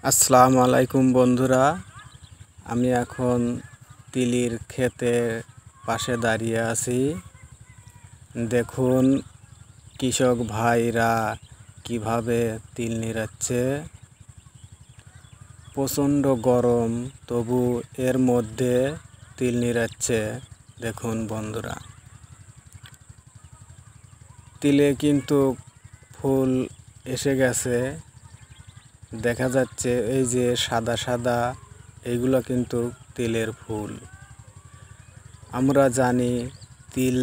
আসসালামু আলাইকুম বন্ধুরা, আমি এখন তিলের ক্ষেতের পাশে দাঁড়িয়ে আছি। দেখুন কৃষক ভাইরা কিভাবে তিল নিড়াচ্ছে। প্রচণ্ড গরম, তবু এর মধ্যে তিল নিড়াচ্ছে। দেখুন বন্ধুরা, তিলে কিন্তু ফুল এসে গেছে। দেখা যাচ্ছে এই যে সাদা সাদা, এইগুলো কিন্তু তিলের ফুল। আমরা জানি তিল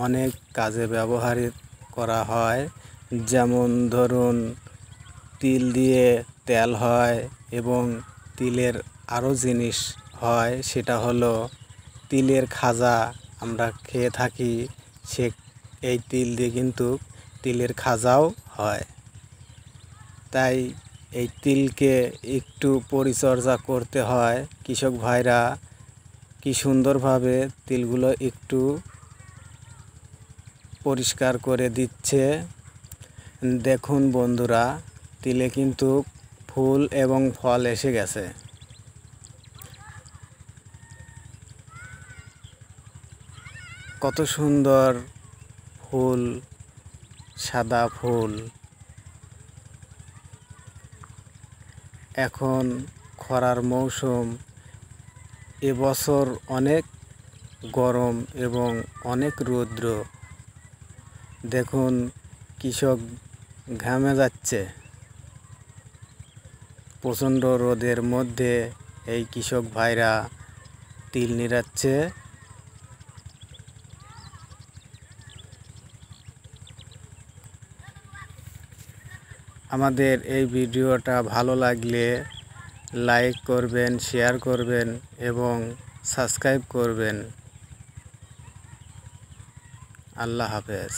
অনেক কাজে ব্যবহার করা হয়, যেমন ধরুন তিল দিয়ে তেল হয় এবং তিলের আরও জিনিস হয়, সেটা হলো তিলের খাজা আমরা খেয়ে থাকি। এই তিল দিয়ে কিন্তু তিলের খাজাও হয়। তাই এই তিলকে একটু পরিচর্যা করতে হয়। কৃষক ভাইরা কি সুন্দরভাবে তিলগুলো একটু পরিষ্কার করে দিচ্ছে। দেখুন বন্ধুরা, তিলে কিন্তু ফুল এবং ফল এসে গেছে। কত সুন্দর ফুল, সাদা ফুল। এখন খরার মৌসুম, এবছর অনেক গরম এবং অনেক রৌদ্র। দেখুন কৃষক ঘামে যাচ্ছে। প্রচণ্ড রোদের মধ্যে এই কৃষক ভাইরা তিল নিড়াচ্ছে। আমাদের এই ভিডিওটা ভালো লাগলে লাইক করবেন, শেয়ার করবেন এবং সাবস্ক্রাইব করবেন। আল্লাহ হাফেজ।